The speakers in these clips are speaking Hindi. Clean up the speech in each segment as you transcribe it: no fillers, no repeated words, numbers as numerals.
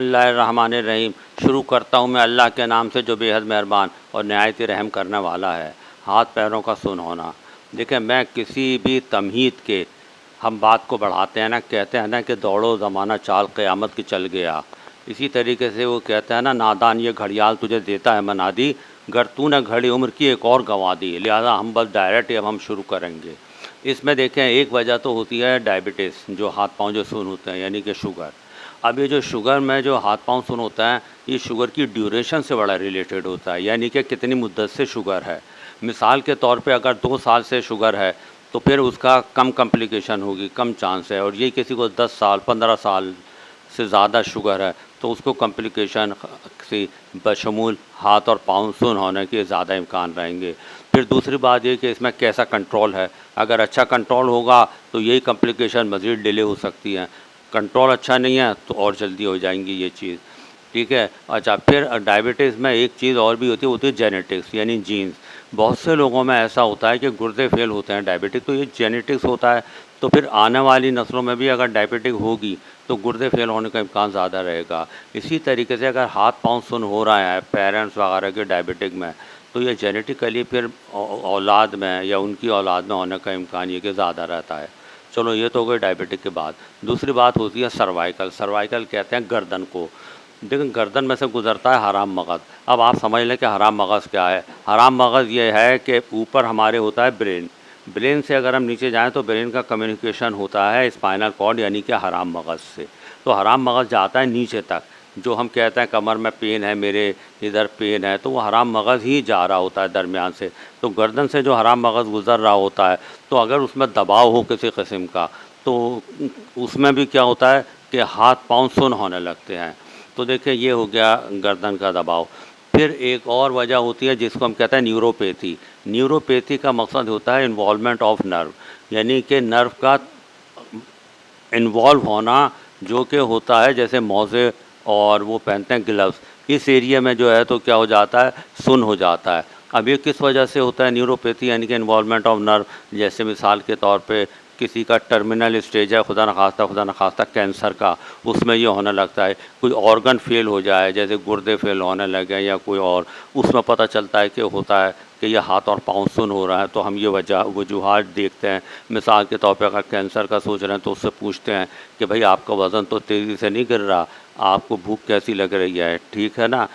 बिस्मिल्लाहिर्रहमानिर्रहीम। शुरू करता हूँ मैं अल्लाह के नाम से जो बेहद मेहरबान और नहायत रहम करने वाला है। हाथ पैरों का सुन होना। देखिए, मैं किसी भी तमहीद के हम बात को बढ़ाते हैं ना, कहते हैं ना कि दौड़ो ज़माना चाल क़यामत की चल गया। इसी तरीके से वो कहते हैं ना, नादान ये घड़ियाल तुझे देता है मनादी, गर तूने घड़ी उम्र की एक और गंवा दी। लिहाजा हम बस डायरेक्ट अब हम शुरू करेंगे। इसमें देखें, एक वजह तो होती है डायबिटीज़, जो हाथ पाँव जो सुन होते हैं, यानी कि शुगर। अब ये जो शुगर में जो हाथ पाँव सुन होता है, ये शुगर की ड्यूरेशन से बड़ा रिलेटेड होता है, यानी कि कितनी मुद्दत से शुगर है। मिसाल के तौर पे अगर 2 साल से शुगर है तो फिर उसका कम कॉम्प्लिकेशन होगी, कम चांस है। और ये किसी को 10 साल 15 साल से ज़्यादा शुगर है तो उसको कॉम्प्लिकेशन से बशमूल हाथ और पाँव सुन होने के ज़्यादा इम्कान रहेंगे। फिर दूसरी बात ये कि इसमें कैसा कंट्रोल है। अगर अच्छा कंट्रोल होगा तो यही कॉम्प्लिकेशन मज़ीद डिले हो सकती हैं। कंट्रोल अच्छा नहीं है तो और जल्दी हो जाएंगी ये चीज़, ठीक है। अच्छा, फिर डायबिटीज़ में एक चीज़ और भी होती है, वो होती है जेनेटिक्स, यानी जीन्स। बहुत से लोगों में ऐसा होता है कि गुर्दे फेल होते हैं डायबिटिक, तो ये जेनेटिक्स होता है। तो फिर आने वाली नस्लों में भी अगर डायबिटिक होगी तो गुर्दे फेल होने का इम्कान ज़्यादा रहेगा। इसी तरीके से अगर हाथ पाँव सुन हो रहा है पेरेंट्स वगैरह के डायबिटिक में, तो ये जेनेटिकली फिर औलाद में या उनकी औलाद में होने का इम्कान ये कि ज़्यादा रहता है। चलो, ये तो हो गई डायबिटिक के बाद। दूसरी बात होती है सर्वाइकल। सर्वाइकल कहते हैं गर्दन को। लेकिन गर्दन में से गुजरता है हराम मगज़। अब आप समझ लें कि हराम मगज़ क्या है। हराम मगज़ ये है कि ऊपर हमारे होता है ब्रेन, ब्रेन से अगर हम नीचे जाएं तो ब्रेन का कम्युनिकेशन होता है स्पाइनल कॉर्ड यानी कि हराम मगज़ से। तो हराम मगज़ जाता है नीचे तक। जो हम कहते हैं कमर में पेन है, मेरे इधर पेन है, तो वो हराम मगज़ ही जा रहा होता है दरमियान से। तो गर्दन से जो हराम मगज़ गुज़र रहा होता है, तो अगर उसमें दबाव हो किसी किस्म का तो उसमें भी क्या होता है कि हाथ पाँव सुन्न होने लगते हैं। तो देखिए, ये हो गया गर्दन का दबाव। फिर एक और वजह होती है जिसको हम कहते हैं न्यूरोपैथी। न्यूरोपैथी का मकसद होता है इन्वॉल्वमेंट ऑफ नर्व, यानी कि नर्व का इन्वॉल्व होना, जो कि होता है जैसे मोज़े और वो पहनते हैं ग्लव्स, इस एरिया में जो है तो क्या हो जाता है, सुन्न हो जाता है। अब ये किस वजह से होता है न्यूरोपैथी, यानी कि इन्वॉल्वमेंट ऑफ नर्व। जैसे मिसाल के तौर पे किसी का टर्मिनल स्टेज है, खुदा न खास्ता कैंसर का, उसमें ये होने लगता है। कोई ऑर्गन फेल हो जाए, जैसे गुर्दे फेल होने लगे या कोई और, उसमें पता चलता है कि होता है कि ये हाथ और पाँव सुन्न हो रहा है। तो हम ये वजूहात देखते हैं। मिसाल के तौर पे अगर कैंसर का सोच रहे हैं तो उससे पूछते हैं कि भाई आपका वज़न तो तेज़ी से नहीं गिर रहा, आपको भूख कैसी लग रही है, ठीक है ना।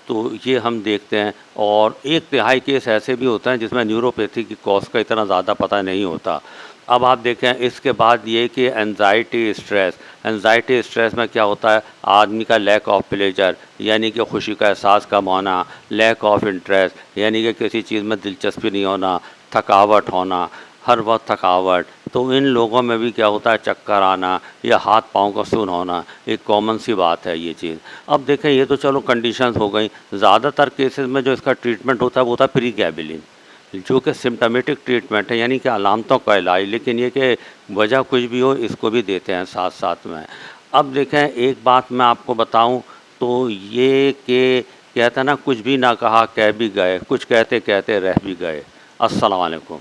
तो ये हम देखते हैं। और 1/3 केस ऐसे भी होते हैं जिसमें न्यूरोपैथी की कॉज का इतना ज़्यादा पता नहीं होता। अब आप देखें, इसके बाद ये कि एंजाइटी स्ट्रेस। एंजाइटी स्ट्रेस में क्या होता है, आदमी का लैक ऑफ प्लेजर, यानी कि खुशी का एहसास कम होना, लैक ऑफ इंटरेस्ट, यानी कि किसी चीज़ में दिलचस्पी नहीं होना, थकावट होना, हर वक्त थकावट। तो इन लोगों में भी क्या होता है, चक्कर आना या हाथ पाँव का सुन्न होना, एक कॉमन सी बात है ये चीज़। अब देखें, ये तो चलो कंडीशंस हो गई। ज़्यादातर केसेस में जो इसका ट्रीटमेंट होता है वो होता है प्रीगैबिलिन, जो कि सिम्टमेटिक ट्रीटमेंट है, यानी कि अलामतों का इलाज। लेकिन ये कि वजह कुछ भी हो, इसको भी देते हैं साथ साथ में। अब देखें, एक बात मैं आपको बताऊं तो ये कि कहते हैं ना, कुछ भी ना कहा कह भी गए, कुछ कहते कहते रह भी गए। अस्सलाम वालेकुम।